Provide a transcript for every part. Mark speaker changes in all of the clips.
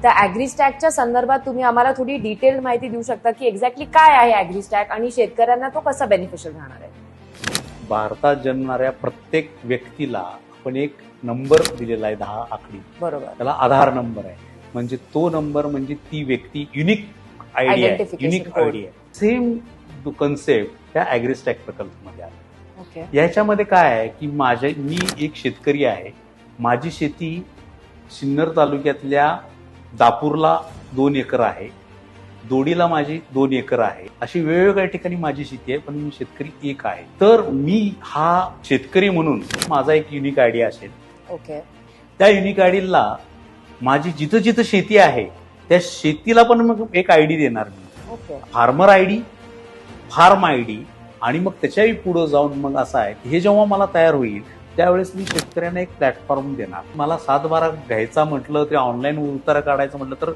Speaker 1: त्या ॲग्रीस्टॅकच्या संदर्भात तुम्ही आम्हाला थोडी डिटेल माहिती देऊ शकता की एक्झॅक्टली काय आहे ॲग्रीस्टॅक आणि शेतकऱ्यांना तो कसा बेनिफिशियल राहणार आहे?
Speaker 2: भारतात जन्मणाऱ्या प्रत्येक व्यक्तीला आपण एक नंबर दिलेला आहे 10 आकडी,
Speaker 1: बरोबर.
Speaker 2: त्याला आधार नंबर आहे. म्हणजे तो नंबर म्हणजे ती व्यक्ती युनिक आयडी आहे, युनिक आयडी आहे. सेम कन्सेप्ट त्या ॲग्रीस्टॅक प्रकल्पामध्ये आहे.
Speaker 1: ओके.
Speaker 2: याच्यामध्ये काय आहे की मी एक शेतकरी आहे. माझी शेती सिन्नर तालुक्यातल्या दापूरला 2 एकर आहे, दोडीला माझी 2 एकर आहे. अशी वेगवेगळ्या ठिकाणी माझी शेती आहे, पण मी शेतकरी एक आहे. तर मी हा शेतकरी म्हणून माझा एक युनिक आयडी असेल.
Speaker 1: ओके.
Speaker 2: त्या युनिक आयडीला माझी जिथं जिथं शेती आहे त्या शेतीला पण मग एक आयडी देणार मी.
Speaker 1: Okay.
Speaker 2: Farmer ID, farm ID आणि मग त्याच्याही पुढे जाऊन मग असं आहे की हे जेव्हा मला तयार होईल त्यावेळेस मी शेतकऱ्यांना एक प्लॅटफॉर्म देणार. मला 7/12 घ्यायचा म्हटलं, ते ऑनलाईन उतारा काढायचं म्हटलं तर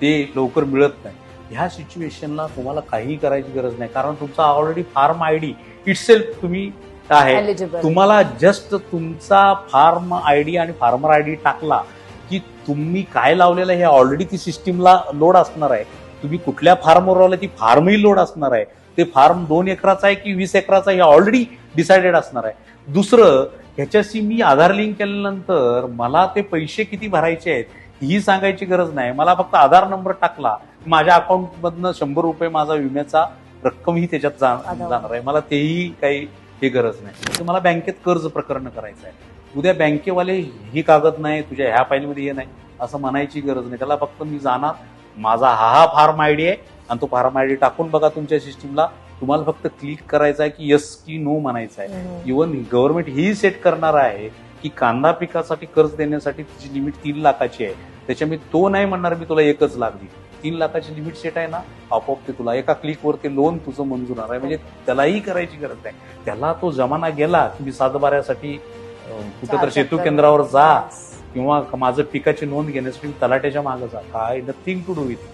Speaker 2: ते लवकर मिळत नाही. ह्या सिच्युएशनला तुम्हाला काहीही करायची गरज नाही, कारण तुमचा ऑलरेडी फार्म आयडी इटसेल्फ तुम्ही आहे.
Speaker 1: Eligible.
Speaker 2: तुम्हाला जस्ट तुमचा फार्म आयडी आणि फार्मर आयडी टाकला की तुम्ही काय लावलेलं आहे हे ऑलरेडी ती सिस्टीमला लोड असणार आहे. तुम्ही कुठल्या फार्मवर आला ती फार्मही लोड असणार आहे. ते फार्म 2 एकराचा आहे की 20 एकराचा हे ऑलरेडी डिसाइडेड असणार आहे. दुसरं, ह्याच्याशी मी आधार लिंक केल्यानंतर मला ते पैसे किती भरायचे आहेत ही सांगायची गरज नाही. मला फक्त आधार नंबर टाकला, माझ्या अकाउंटमधनं 100 रुपये माझा विम्याचा रक्कमही त्याच्यात जाणार आहे. मला तेही काही हे गरज नाही. तर मला बँकेत कर्ज प्रकरण करायचं आहे. उद्या बँकेवाले ही कागद नाही, तुझ्या ह्या फाईलमध्ये हे नाही असं म्हणायची गरज नाही. त्याला फक्त मी जाणार, माझा हा फार्म आयडी आहे आणि तो फार्म आयडी टाकून बघा तुमच्या सिस्टीमला. तुम्हाला फक्त क्लिक करायचं आहे की यस की नो म्हणायचं आहे. इव्हन गव्हर्नमेंट ही सेट करणार आहे की कांदा पिकासाठी कर्ज देण्यासाठी तिची लिमिट 3 लाखाची आहे. त्याच्यामुळे तो नाही म्हणणार मी तुला 1 लाख देईल. 3 लाखाची लिमिट सेट आहे ना, आपोआप ते तुला एका क्लिकवर ते लोन तुझं मंजूर आहे. म्हणजे त्यालाही करायची गरज नाही. त्याला तो जमाना गेला की मी 7/12साठी कुठं तर सेतू केंद्रावर जा किंवा माझं पिकाची नोंद घेण्यासाठी तलाट्याच्या मागे जा. काय नथिंग टू डू विथ.